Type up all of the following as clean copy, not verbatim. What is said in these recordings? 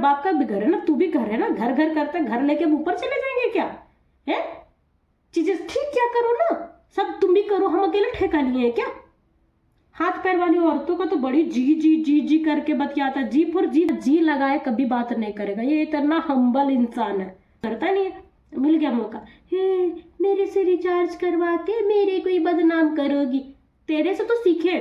बाप का भी घर है ना, तू भी घर है ना, घर घर करते घर लेके ऊपर चले जाएंगे क्या है? चीजें ठीक क्या करो ना, सब तुम भी करो, हम अकेले ठेका लिए हैं क्या? हाथ पैर वाली औरतों का तो बड़ी जी जी जी जी करके बतियाता, जी फॉर जी, जी लगाए कभी बात नहीं करेगा, ये इतना हम्बल इंसान है, करता नहीं है। मिल गया मौका, हे मेरे से रिचार्ज करवा के मेरे को ही बदनाम करोगी, तेरे से तो सीखे,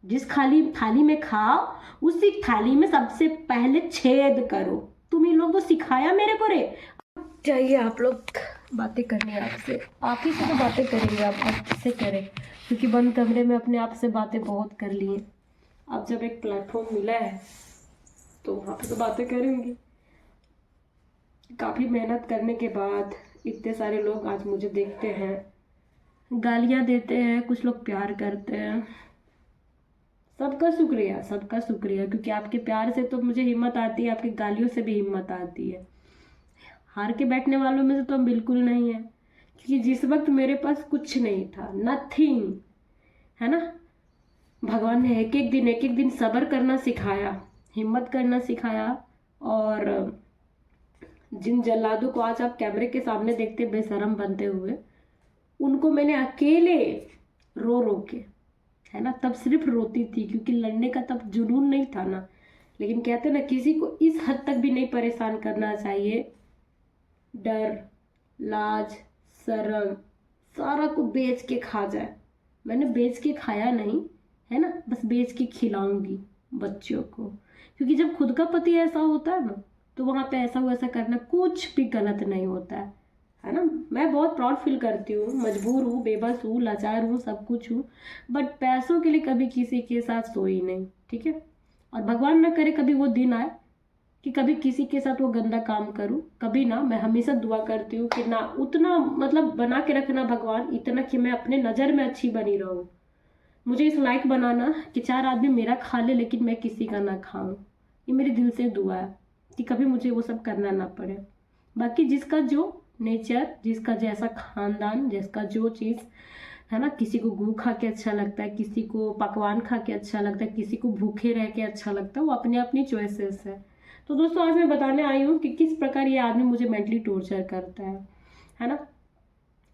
जिस खाली थाली में खाओ उसी थाली में सबसे पहले छेद करो, तुम ही लोग तो सिखाया मेरे को रे। चाहिए आप लोग बातें करने आपसे, आप ही से तो बातें करेंगे, आप किससे करें, क्योंकि बंद कमरे में अपने आप से बातें बहुत कर ली हैं। अब जब एक प्लेटफॉर्म मिला है तो वहाँ पे तो बातें करेंगे। काफ़ी मेहनत करने के बाद इतने सारे लोग आज मुझे देखते हैं, गालियाँ देते हैं, कुछ लोग प्यार करते हैं, सबका शुक्रिया, सबका शुक्रिया, क्योंकि आपके प्यार से तो मुझे हिम्मत आती है, आपकी गालियों से भी हिम्मत आती है। हार के बैठने वालों में से तो हम बिल्कुल नहीं है, क्योंकि जिस वक्त मेरे पास कुछ नहीं था, नथिंग, है ना, भगवान ने एक एक दिन सब्र करना सिखाया, हिम्मत करना सिखाया, और जिन जल्लादों को आज आप कैमरे के सामने देखते बेशरम बनते हुए, उनको मैंने अकेले रो रो के, है ना, तब सिर्फ रोती थी क्योंकि लड़ने का तब जुनून नहीं था ना। लेकिन कहते ना, किसी को इस हद तक भी नहीं परेशान करना चाहिए, डर, लाज, शर्म सारा को बेच के खा जाए। मैंने बेच के खाया नहीं, है ना, बस बेच के खिलाऊंगी बच्चों को, क्योंकि जब खुद का पति ऐसा होता है ना, तो वहाँ पे ऐसा वैसा करना कुछ भी गलत नहीं होता है ना। मैं बहुत प्राउड फील करती हूँ, मजबूर हूँ, बेबस हूँ, लाचार हूँ, सब कुछ हूँ, बट पैसों के लिए कभी किसी के साथ सोई नहीं, ठीक है। और भगवान ना करे कभी वो दिन आए कि कभी किसी के साथ वो गंदा काम करूँ, कभी ना। मैं हमेशा दुआ करती हूँ कि ना उतना मतलब बना के रखना भगवान, इतना कि मैं अपने नज़र में अच्छी बनी रहूँ, मुझे इस लायक बनाना कि 4 आदमी मेरा खा ले लेकिन मैं किसी का ना खाऊं। ये मेरी दिल से दुआ है कि कभी मुझे वो सब करना ना पड़े। बाकी जिसका जो नेचर, जिसका जैसा खानदान, जिसका जो चीज़ है ना, किसी को गू खा के अच्छा लगता है, किसी को पकवान खा के अच्छा लगता है, किसी को भूखे रह के अच्छा लगता है, वो अपनी अपनी चॉइसेस है। तो दोस्तों आज मैं बताने आई हूँ कि किस प्रकार ये आदमी मुझे मेंटली टॉर्चर करता है ना।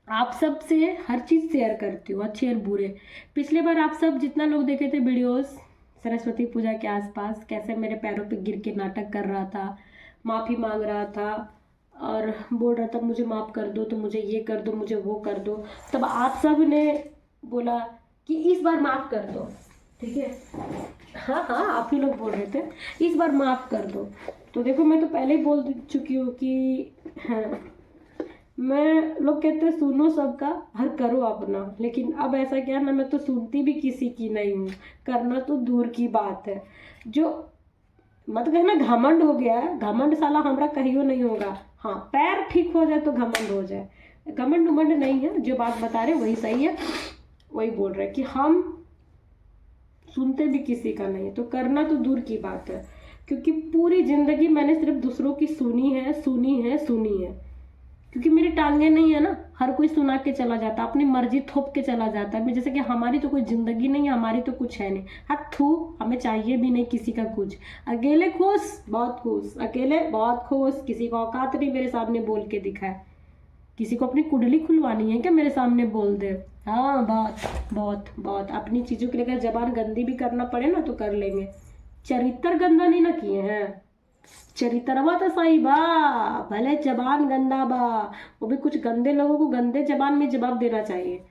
आप सब से हर चीज़ शेयर करती हूँ, अच्छे और बुरे। पिछले बार आप सब जितना लोग देखे थे वीडियोस सरस्वती पूजा के आसपास, कैसे मेरे पैरों पे गिर के नाटक कर रहा था, माफ़ी मांग रहा था और बोल रहा था मुझे माफ़ कर दो, तो मुझे ये कर दो, मुझे वो कर दो, तब आप सब ने बोला कि इस बार माफ़ कर दो, ठीक है। हाँ हाँ, आप ही लोग बोल रहे थे इस बार माफ़ कर दो। तो देखो मैं तो पहले ही बोल चुकी हूँ कि हाँ, मैं, लोग कहते हैं सुनो सबका हर करो अपना, लेकिन अब ऐसा क्या ना, मैं तो सुनती भी किसी की नहीं हूँ, करना तो दूर की बात है। जो मत कहना घमंड हो गया है, घमंड साला हमरा कहियो नहीं होगा। हाँ, पैर ठीक हो जाए तो घमंड हो जाए, घमंड उमंड नहीं है, जो बात बता रहे वही सही है, वही बोल रहे कि हम सुनते भी किसी का नहीं है, तो करना तो दूर की बात है, क्योंकि पूरी जिंदगी मैंने सिर्फ दूसरों की सुनी है, सुनी है, सुनी है, क्योंकि मेरी टांगे नहीं है ना, हर कोई सुना के चला जाता, अपनी मर्जी थोप के चला जाता है, जैसे कि हमारी तो कोई जिंदगी नहीं है, हमारी तो कुछ है नहीं, हाँ थू, हमें चाहिए भी नहीं किसी का कुछ, अकेले खुश, बहुत खुश, अकेले बहुत खुश, किसी को औकात नहीं मेरे सामने बोल के दिखाए, किसी को अपनी कुंडली खुलवानी है क्या मेरे सामने बोल दे। हाँ बहुत बहुत बहुत, अपनी चीज़ों के लिए जबान गंदी भी करना पड़े ना तो कर लेंगे, चरित्र गंदा नहीं ना किए हैं, चरित्रवा तो सही बा, भले जबान गंदा बा, वो भी कुछ गंदे लोगों को गंदे जबान में जवाब देना चाहिए।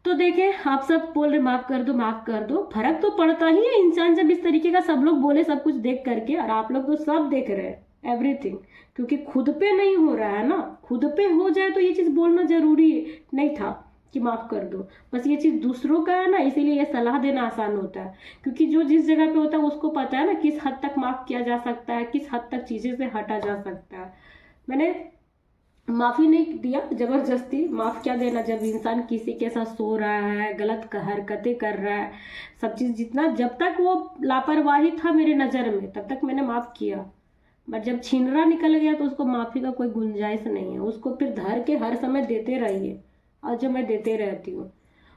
तो देखें, आप सब बोल रहे माफ कर दो, माफ कर दो, फर्क तो पड़ता ही है इंसान जब इस तरीके का सब लोग बोले सब कुछ देख करके, और आप लोग तो सब देख रहे हैं एवरीथिंग, क्योंकि खुद पे नहीं हो रहा है ना, खुद पे हो जाए तो ये चीज़ बोलना जरूरी नहीं था कि माफ़ कर दो, बस ये चीज़ दूसरों का है ना, इसीलिए ये सलाह देना आसान होता है, क्योंकि जो जिस जगह पे होता है उसको पता है ना किस हद तक माफ़ किया जा सकता है, किस हद तक चीज़ें से हटा जा सकता है। मैंने माफ़ी नहीं दिया, ज़बरदस्ती माफ़ क्या देना, जब इंसान किसी के साथ सो रहा है, गलत हरकतें कर रहा है, सब चीज़ जितना, जब तक वो लापरवाही था मेरे नज़र में तब तक मैंने माफ़ किया, बट जब छिनरा निकल गया तो उसको माफ़ी का कोई गुंजाइश नहीं है, उसको फिर धर के हर समय देते रहिए, और जो मैं देते रहती हूँ।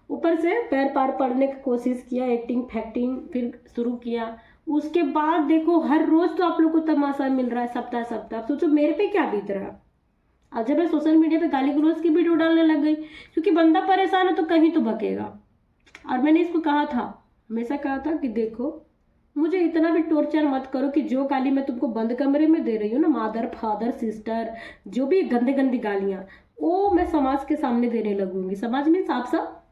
ऊपर से पैर पार पड़ने की कोशिश किया, एक्टिंग फैक्टिंग फिर शुरू किया, उसके बाद देखो हर रोज तो आप लोग को तमाशा मिल रहा है, सप्ताह सप्ताह। सोचो मेरे पे क्या बीत रहा है। अब जब मैं सोशल मीडिया पे गाली गलौज की वीडियो डालने लग गई, क्योंकि बंदा परेशान है तो कहीं तो बकेगा। और मैंने इसको कहा था, हमेशा कहा था कि देखो मुझे इतना भी टॉर्चर मत करो कि जो गाली मैं तुमको बंद कमरे में दे रही हूँ ना, मदर फादर सिस्टर, जो भी गंदे गंदी गालियाँ, वो मैं समाज के सामने देने लगूंगी। समाज में साफ साफ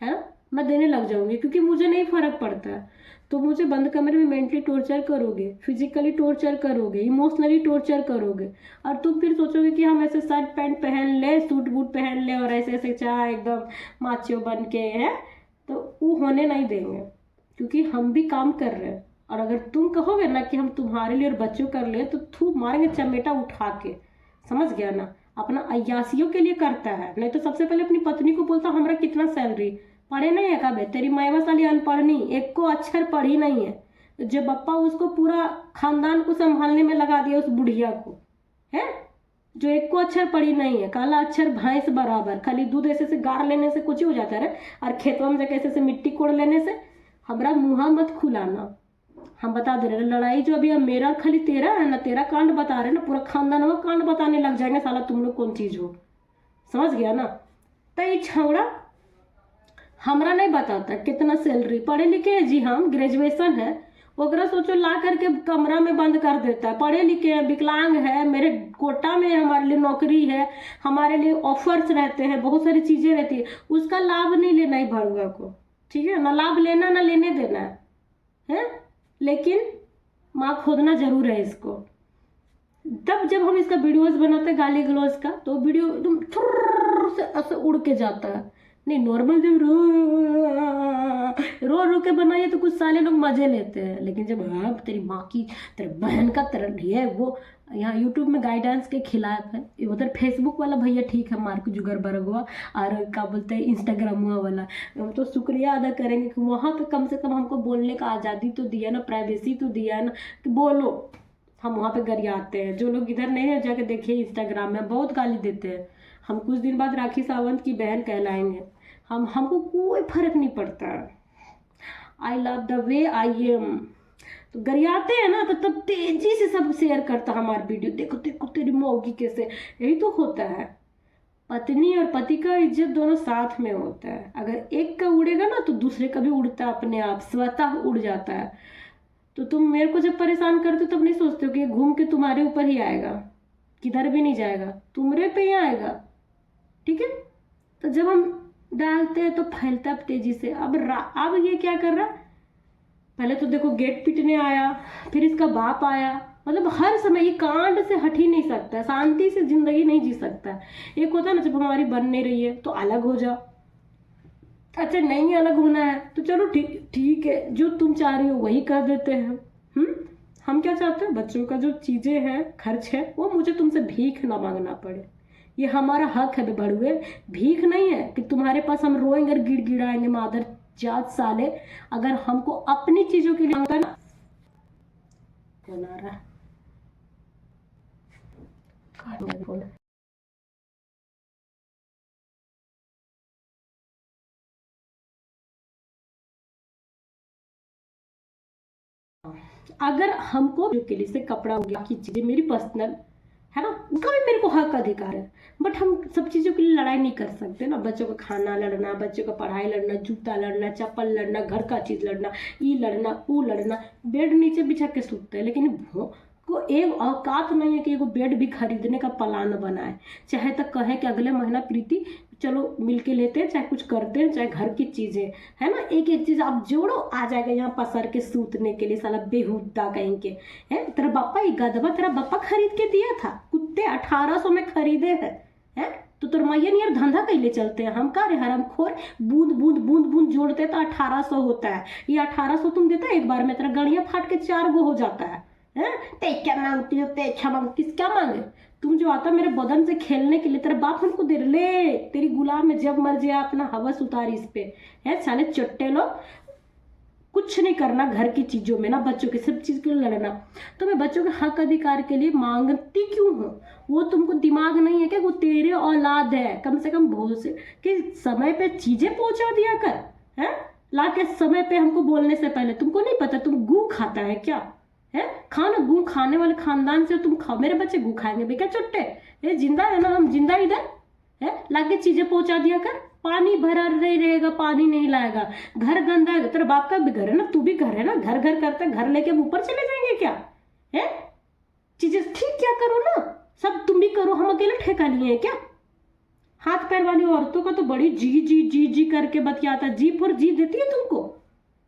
है ना, मैं देने लग जाऊंगी, क्योंकि मुझे नहीं फर्क पड़ता है। तो मुझे बंद कमरे में मेंटली टॉर्चर करोगे, फिजिकली टॉर्चर करोगे, इमोशनली टॉर्चर करोगे, और तुम फिर सोचोगे कि हम ऐसे शर्ट पैंट पहन ले, सूट बूट पहन ले और ऐसे ऐसे चाह एकदम माचियो बन के है, तो वो होने नहीं देंगे। क्योंकि हम भी काम कर रहे हैं, और अगर तुम कहोगे ना कि हम तुम्हारे लिए और बच्चों कर ले, तो थू मारेंगे चमेटा उठा के। समझ गया ना, अपना अय्यासियों के लिए करता है, नहीं तो सबसे पहले अपनी पत्नी को बोलता हमारा कितना सैलरी, पढ़े नहीं है कब है तेरी मायवा साली, अनपढ़ नहीं, एक को अक्षर पढ़ी नहीं है। जब बप्पा उसको पूरा खानदान को संभालने में लगा दिया, उस बुढ़िया को है जो एक को अक्षर पढ़ी नहीं है, काला अक्षर भैंस बराबर, खाली दूध ऐसे से गार लेने से कुछ ही हो जाता है, और खेतों में जाके ऐसे से मिट्टी कोड़ लेने से। हमारा मुँह मत खुलाना, हम बता दे रहे हैं, लड़ाई जो अभी अब मेरा खाली तेरा है ना, तेरा कांड बता रहे हैं ना, पूरा खानदान वो कांड बताने लग जाएंगे, साला तुम लोग कौन चीज हो। समझ गया ना। तो ये छौड़ा हमरा नहीं बताता कितना सैलरी, पढ़े लिखे हैं जी, हम ग्रेजुएशन है, ओकरा सोचो ला करके कमरा में बंद कर देता है। पढ़े लिखे हैं, विकलांग है, मेरे कोटा में हमारे लिए नौकरी है, हमारे लिए ऑफर्स रहते हैं, बहुत सारी चीजें रहती है, उसका लाभ नहीं लेना ही भड़ुआ को, ठीक है ना, लाभ लेना ना लेने देना है, लेकिन माँ खोदना जरूर है इसको। तब जब हम इसका वीडियोस बनाते हैं गाली गलौज का, तो वीडियो एकदम थुर्र से ऐसे उड़ के जाता है। नहीं नॉर्मल जब रो रो के बनाइए तो कुछ साले लोग मजे लेते हैं, लेकिन जब हाँ तेरी माँ की, तेरी बहन का तरह है वो, यहाँ यूट्यूब में गाइडेंस के खिलाफ है, उधर फेसबुक वाला भैया ठीक है, मार्क जुगरबर्ग हुआ, और क्या बोलते हैं इंस्टाग्राम हुआ वाला, हम तो शुक्रिया अदा करेंगे कि वहाँ पे कम से कम हमको बोलने का आज़ादी तो दिया ना, प्राइवेसी तो दिया ना, कि बोलो। हम वहाँ पे गरियाते हैं, जो लोग इधर नहीं है जाके देखिए इंस्टाग्राम में बहुत गाली देते हैं। हम कुछ दिन बाद राखी सावंत की बहन कहलाएंगे, हमको कोई फर्क नहीं पड़ता। I love the way I am. तो गरियाते हैं ना, तो तब तेजी से सब शेयर करता हमारी वीडियो, देखो देखो तेरी मौगी कैसे। यही तो होता है, पत्नी और पति का इज्जत दोनों साथ में होता है। अगर एक का उड़ेगा ना तो दूसरे का भी उड़ता है, अपने आप स्वतः उड़ जाता है। तो तुम मेरे को जब परेशान करते हो तब नहीं सोचते हो कि घूम के तुम्हारे ऊपर ही आएगा, किधर भी नहीं जाएगा, तुम्हारे पे ही आएगा, ठीक है। तो जब हम डालते हैं तो फैलता है तेजी से। अब ये क्या कर रहा है, पहले तो देखो गेट पीटने आया, फिर इसका बाप आया, मतलब हर समय ये कांड से हट ही नहीं सकता, शांति से जिंदगी नहीं जी सकता। एक होता है ना, जब हमारी बन नहीं रही है तो अलग हो जाओ, अच्छा नहीं अलग होना है तो चलो ठीक ठीक है, जो तुम चाह रही हो वही कर देते हैं। हम क्या चाहते हैं, बच्चों का जो चीजें हैं, खर्च है, वो मुझे तुमसे भीख ना मांगना पड़े, ये हमारा हक है बड़ुए। भीख नहीं है कि तुम्हारे पास हम रोएंगे और गिड़गिड़ाएंगे मादर जात साले। अगर हमको अपनी चीजों के लिए होता ना, बना रहा है। अगर हमको जो के लिए से कपड़ा हो गया की चीजें मेरी पर्सनल है ना, उनका भी मेरे को हक अधिकार है, बट हम सब चीज़ों के लिए लड़ाई नहीं कर सकते ना। बच्चों का खाना लड़ना, बच्चों का पढ़ाई लड़ना, जूता लड़ना, चप्पल लड़ना, घर का चीज़ लड़ना, ये लड़ना वो लड़ना, बेड नीचे बिछा के सूखते हैं, लेकिन को एक औकात नहीं है कि एगो बेड भी खरीदने का प्लान बनाए, चाहे तक कहे कि अगले महीना प्रीति चलो मिलके लेते हैं, चाहे कुछ करते हैं, चाहे घर की चीजें है ना, एक एक चीज आप जोड़ो आ जाएगा यहाँ पसर के सूतने के लिए। साला बेहुदा कहीं के है, तेरा बापा ये गदबा तेरा बापा खरीद के दिया था, कुत्ते 1800 में खरीदे है? तो तोर मैया यार धंधा कैले चलते हैं, हम का रे हरामखोर, बूंद बूंद बूंद बूंद जोड़ते तो 1800 होता है, ये 1800 तुम देता है एक बार में, तेरा गड़िया फाट के 4 गो हो जाता है। ते क्या मांगती हो, ते अच्छा मांग, किस क्या मांगे तुम, जो आता मेरे बदन से खेलने के लिए, तेरा बाप हमको दे ले, तेरी गुलाम में जब मर जाए अपना हवस उतारी इस पे है। साले चट्टे लोग, कुछ नहीं करना घर की चीजों में ना, बच्चों के सब चीज के लिए लड़ना। तो मैं बच्चों के हक अधिकार के लिए मांगती क्यों हूँ, वो तुमको दिमाग नहीं है क्या, वो तेरे औलाद है, कम से कम बहुत से कि समय पे चीजें पहुंचा दिया कर है, ला के समय पे हमको बोलने से पहले। तुमको नहीं पता तुम गू खाता है क्या? है खाना गू खाने वाले खानदान से तुम खाओ। मेरे बच्चे गू खाएंगे बेटा चुट्टे? ये जिंदा है ना, हम जिंदा इधर है। लाके चीजें पहुंचा दिया कर। पानी भरा नहीं रहेगा, पानी नहीं लाएगा, घर गंदा है। तेरा बाप का भी घर है ना, तू भी घर है ना, घर घर करते घर लेके ऊपर चले जाएंगे क्या? है चीजें ठीक क्या करो ना, सब तुम भी करो, हम अकेले ठेका लिए हैं क्या? हाथ पैर वाली औरतों का तो बड़ी जी जी जी जी करके बतियाता, जी फॉर जी देती है तुमको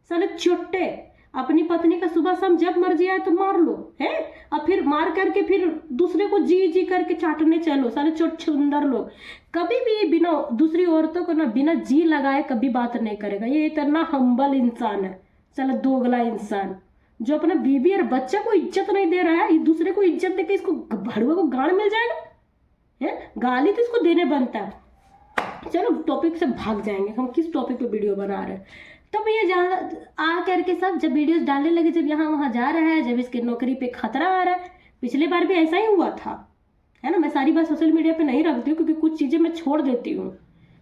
साले चुट्टे। अपनी पत्नी का सुबह शाम जब मर्जी आए तो मार लो है, और फिर मार करके फिर दूसरे को जी जी करके चाटने चलो साले चोट सुंदर लोग। कभी भी बिना दूसरी औरतों को ना बिना जी लगाए कभी बात नहीं करेगा। ये इतना हम्बल इंसान है साला, दोगला इंसान जो अपना बीवी और बच्चा को इज्जत नहीं दे रहा है, दूसरे को इज्जत देके इसको भड़ुआ को गाड़ मिल जाएगा है। गाली तो इसको देने बनता है। चलो टॉपिक से भाग जाएंगे, हम किस टॉपिक पे वीडियो बना रहे हैं। तब ये जहाँ आ करके सब जब वीडियोस डालने लगे, जब यहाँ वहाँ जा रहा है, जब इसके नौकरी पे खतरा आ रहा है। पिछले बार भी ऐसा ही हुआ था है ना। मैं सारी बात सोशल मीडिया पे नहीं रखती हूँ क्योंकि कुछ चीज़ें मैं छोड़ देती हूँ।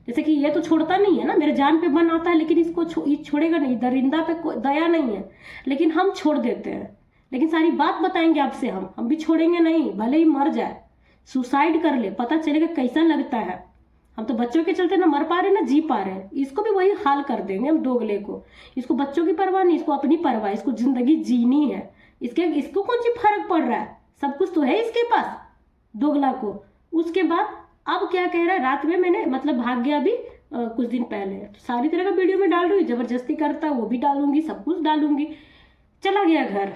जैसे कि ये तो छोड़ता नहीं है ना, मेरे जान पे बन आता है, लेकिन इसको छोड़ेगा नहीं। दरिंदा पे दया नहीं है, लेकिन हम छोड़ देते हैं। लेकिन सारी बात बताएंगे आपसे, हम भी छोड़ेंगे नहीं, भले ही मर जाए, सुसाइड कर ले, पता चलेगा कैसा लगता है। हम तो बच्चों के चलते ना मर पा रहे ना जी पा रहे हैं। इसको भी वही हाल कर देंगे हम दोगले को। इसको बच्चों की परवाह नहीं, इसको अपनी परवाह, इसको जिंदगी जीनी है। इसको कौन सी फर्क पड़ रहा है, सब कुछ तो है इसके पास दोगला को। उसके बाद अब क्या कह रहा है, रात में मैंने मतलब भाग गया अभी कुछ दिन पहले, तो सारी तरह का वीडियो में डाल रही हूँ, जबरदस्ती करता वो भी डालूंगी, सब कुछ डालूंगी। चला गया घर।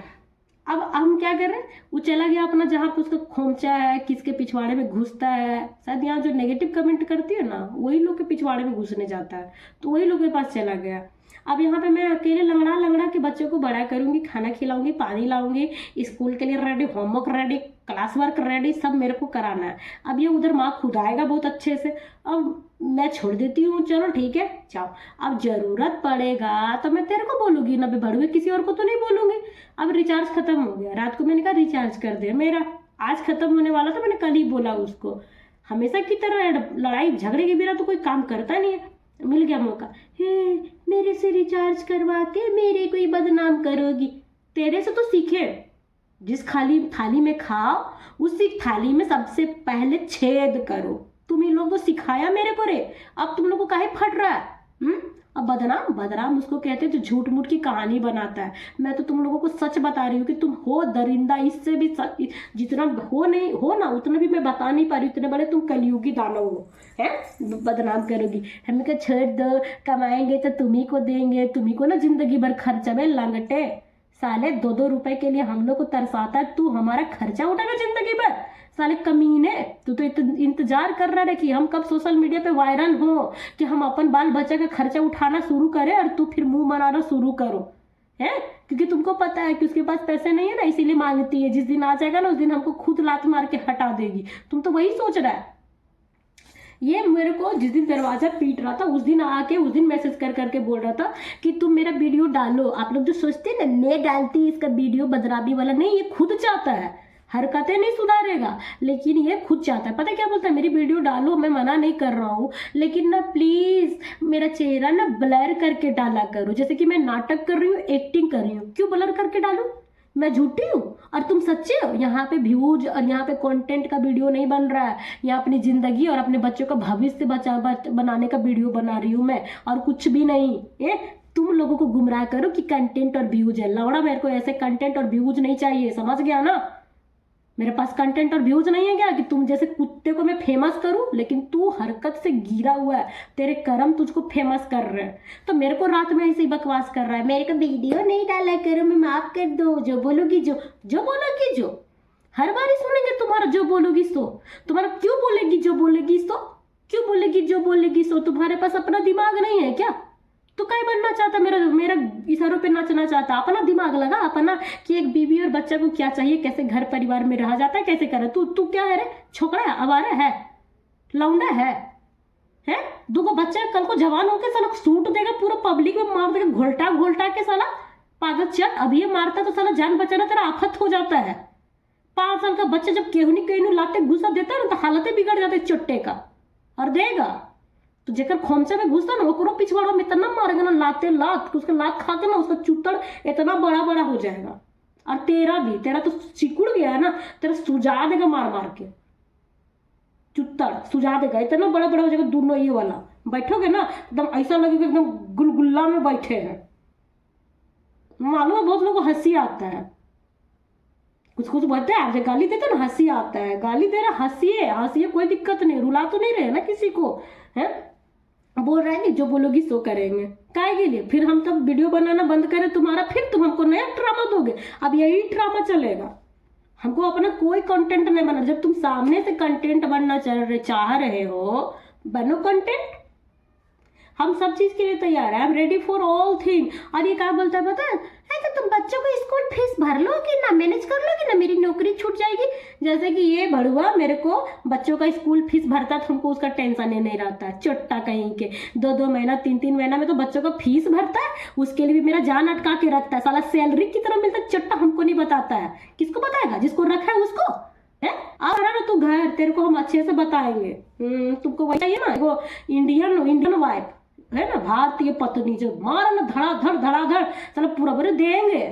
अब हम क्या कर रहे हैं, वो चला गया अपना जहाँ पे उसका खोमचा है, किसके पिछवाड़े में घुसता है। शायद यहाँ जो नेगेटिव कमेंट करती है ना, वही लोग के पिछवाड़े में घुसने जाता है, तो वही लोग के पास चला गया। अब यहाँ पे मैं अकेले लंगड़ा लंगड़ा के बच्चों को बड़ा करूंगी, खाना खिलाऊंगी, पानी लाऊंगी, स्कूल के लिए ready, homework ready, class work ready, सब मेरे को कराना है। अब ये उधर माँ खुदाएगा बहुत अच्छे से। अब मैं छोड़ देती हूँ, चलो ठीक है जाओ। अब जरूरत पड़ेगा तो मैं तेरे को बोलूंगी ना, भड़ुए किसी और को तो नहीं बोलूंगी। अब रिचार्ज खत्म हो गया, रात को मैंने कहा रिचार्ज कर दे मेरा, आज खत्म होने वाला था, मैंने कल ही बोला उसको। हमेशा की तरह लड़ाई झगड़े के बिना तो कोई काम करता नहीं है। मिल गया मौका, हे मेरे से रिचार्ज करवा के मेरे को ही बदनाम करोगी। तेरे से तो सीखे, जिस खाली थाली में खाओ उसी थाली में सबसे पहले छेद करो। तुम ही लोग तो सिखाया मेरे को रे, अब तुम लोग को काहे फट रहा है? अब बदनाम बदनाम उसको कहते हैं जो झूठ मूठ की कहानी बनाता है। मैं तो तुम लोगों को सच बता रही हूँ कि तुम हो दरिंदा, इससे भी जितना हो नहीं हो ना उतना भी मैं बता नहीं पा रही, इतने बड़े तुम कलयुगी दानव हो है। बदनाम करोगी, हमें क्या छोड़ दो, कमाएंगे तो तुम्ही को देंगे, तुम्ही को ना जिंदगी भर खर्चा में लंगटे साले। 2-2 रुपए के लिए हम लोग को तरसाता है, तू हमारा खर्चा उठाना जिंदगी भर साले कमीने। तू तो इंतजार कर रहा है कि हम कब सोशल मीडिया पे वायरल हो, कि हम अपन बाल बच्चा का खर्चा उठाना शुरू करें और तू फिर मुंह बनाना शुरू करो है। क्योंकि तुमको पता है कि उसके पास पैसे नहीं है ना, इसीलिए मांगती है। जिस दिन आ जाएगा ना उस दिन हमको खुद लात मार के हटा देगी। तुम तो वही सोच रहा है। ये मेरे को जिस दिन दरवाजा पीट रहा था उस दिन आके उस दिन मैसेज कर करके बोल रहा था कि तुम मेरा वीडियो डालो। आप लोग जो सोचते हैं ना मैं डालती इसका वीडियो बदराबी वाला, नहीं, ये खुद चाहता है, हरकतें नहीं सुधारेगा लेकिन ये खुद चाहता है। पता है क्या बोलता है, मेरी वीडियो डालो, मैं मना नहीं कर रहा हूँ, लेकिन ना प्लीज मेरा चेहरा ना ब्लर करके डाला करो। जैसे कि मैं नाटक कर रही हूँ, एक्टिंग कर रही हूँ, क्यों ब्लर करके डालूं? मैं झूठी हूँ और तुम सच्चे हो? यहाँ पे व्यूज और यहाँ पे कंटेंट का वीडियो नहीं बन रहा है, यहाँ अपनी जिंदगी और अपने बच्चों का भविष्य बनाने का वीडियो बना रही हूँ मैं, और कुछ भी नहीं। ये तुम लोगों को गुमराह करो कि कंटेंट और व्यूज है। लौड़ा, मेरे को ऐसे कंटेंट और व्यूज नहीं चाहिए, समझ गया ना? मेरे पास कंटेंट और व्यूज नहीं है क्या कि तुम जैसे कुत्ते को मैं फेमस करूं? लेकिन तू हरकत से गिरा हुआ है, तेरे कर्म तुझको फेमस कर रहे हैं। तो मेरे को रात में ऐसे ही बकवास कर रहा है, मेरे को वीडियो नहीं डाला करो, मैं माफ कर दो, जो बोलोगी जो बोलोगी जो। हर बार ही सुनेंगे तुम्हारा जो बोलोगी सो। तुम्हारा क्यों बोलेगी जो बोलेगी सो? क्यों बोलेगी जो बोलेगी सो? तुम्हारे पास अपना दिमाग नहीं है क्या? तो क्या बनना चाहता, मेरा इशारों पे नाचना चाहता? अपना दिमाग लगा अपना, कि एक बीवी और बच्चा को क्या चाहिए, कैसे घर परिवार में रहा जाता है, कैसे करे। तू क्या है रे? छोकरा है, आवारा है, लौंडा है? 2 बच्चा कल को जवान होकर साला सूट देगा, पूरा पब्लिक में मार देगा, घोलटा घोलटा के साला पागल चट। अभी ये मारता तो साला जान बचाना तेरा आफत हो जाता है। 5 साल का बच्चा जब केहू लाते घुसा देता है ना तो हालतें बिगड़ जाते चुट्टे का। और देगा तो जेकर खोमचा में घुसता ना ओकरो पिछवाड़ा में इतना मारेगा ना, लाते लात उसका लात खा के ना उसका चुतड़ इतना बड़ा बड़ा हो जाएगा। और तेरा तो सिकुड़ गया है ना, तेरा सुझा देगा मार मार के, चुतड़ सुझा देगा, इतना बड़ा बड़ा हो जाएगा दोनों ये वाला। बैठोगे ना एकदम ऐसा लगेगा एकदम गुलगुल्ला में बैठे हैं। मालूम है बहुत लोगों को हंसी आता है, कुछ कुछ बोलते हैं आप गाली देते ना हंसी आता है, गाली दे रहा हंसिए हंसिए, कोई दिक्कत नहीं, रुला तो नहीं रहे ना किसी को, है बोल रहा है कि जो बोलोगी सो करेंगे, काहे के लिए फिर हम तब वीडियो बनाना बंद करें तुम्हारा, फिर तुम हमको नया ड्रामा दोगे। अब यही ड्रामा चलेगा, हमको अपना कोई कंटेंट नहीं बना। जब तुम सामने से कंटेंट बनना चाह रहे हो, बनो कंटेंट, हम सब चीज के लिए तैयार है, I am ready for all thing. और ये क्या बोलता है पता है, तो तुम बच्चों को स्कूल फीस भर लो कि ना, मैनेज कर लो कि ना, मेरी नौकरी छूट जाएगी। जैसे कि ये भड़ुआ मेरे को बच्चों का स्कूल फीस भरता तो हमको उसका टेंशन ही नहीं रहता है, चोट्टा कहीं के 2-2 महीना 3-3 महीना में तो बच्चों का फीस भरता है, उसके लिए भी मेरा जान अटका के रखता है, साला सैलरी की तरह मिलता है, चोट्टा हमको नहीं बताता है। किसको बताएगा, जिसको रखा है उसको है। आ रहा ना तू घर, तेरे को हम अच्छे से बताएंगे। तुमको वही ना वो इंडियन वाइफ है ना, भारतीय पत्नी, जो मारा ना धड़ाधड़ चलो पूरा बड़े देंगे,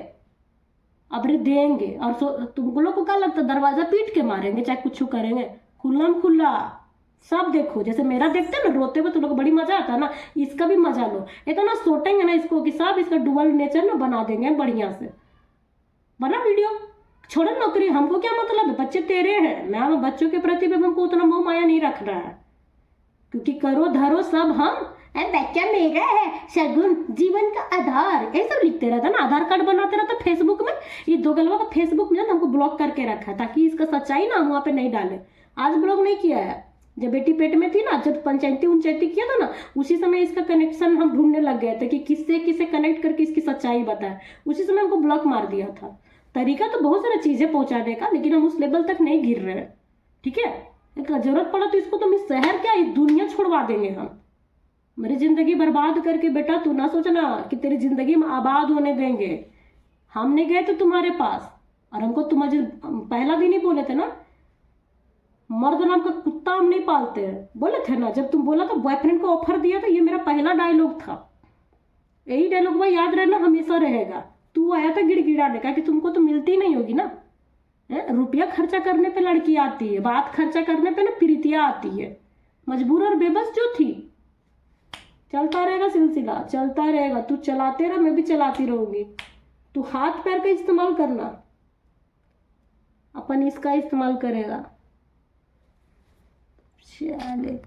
अबरे देंगे। और तुम लोग को क्या लगता है दरवाजा पीट के मारेंगे चाहे कुछ करेंगे, खुल्लम खुल्ला सब देखो। जैसे मेरा देखते हैं ना रोते हुए, तुम लोग को बड़ी मजा आता है ना, इसका भी मजा लो। इतना सोटेंगे ना इसको कि सब इसका डुअल नेचर ना बना देंगे बढ़िया से। बना वीडियो, छोड़ो नौकरी, हमको क्या मतलब है, बच्चे तेरे हैं, मैं बच्चों के प्रति भी हमको उतना मोह माया नहीं रखना है, क्योंकि करो धरो सब हम, बच्चा मेरा है, शगुन जीवन का आधार, ये सब लिखते रहता ना, आधार कार्ड बनाते रहता फेसबुक में। ये दो गलवा का फेसबुक में हमको ब्लॉक करके रखा है ताकि इसका सच्चाई ना हम वहाँ पे नहीं डाले। आज ब्लॉक नहीं किया है, जब बेटी पेट में थी ना, जब पंचायती किया था ना, उसी समय इसका कनेक्शन हम ढूंढने लग गए थे कि किससे किसे कनेक्ट करके इसकी सच्चाई बताए, उसी समय हमको ब्लॉक मार दिया था। तरीका तो बहुत सारा चीजें पहुंचाने का, लेकिन हम उस लेवल तक नहीं गिर रहे हैं, ठीक है। जरूरत पड़ा तो इसको तुम इस शहर क्या इस दुनिया छोड़वा देंगे हम, मेरी जिंदगी बर्बाद करके। बेटा तू ना सोचना कि तेरी जिंदगी में आबाद होने देंगे, हम नहीं गए तो तुम्हारे पास। और हमको तुम्हारे पहला दिन ही बोले थे ना, मर्द नाम का कुत्ता हम नहीं पालते हैं, बोले थे ना, जब तुम बोला था बॉयफ्रेंड को ऑफर दिया था, ये मेरा पहला डायलॉग था। यही डायलॉग भाई याद रहना, हमेशा रहेगा। तू आया था गिड़गिड़ाने का कि तुमको तो मिलती नहीं होगी ना, रुपया खर्चा करने पे लड़की आती है, बात खर्चा करने पे ना प्रीतिया आती है। मजबूर और बेबस जो थी, चलता रहेगा सिलसिला, चलता रहेगा, तू चलाते रह, मैं भी चलाती रहूंगी। तू हाथ पैर का इस्तेमाल करना, अपन इसका इस्तेमाल करेगा। चले।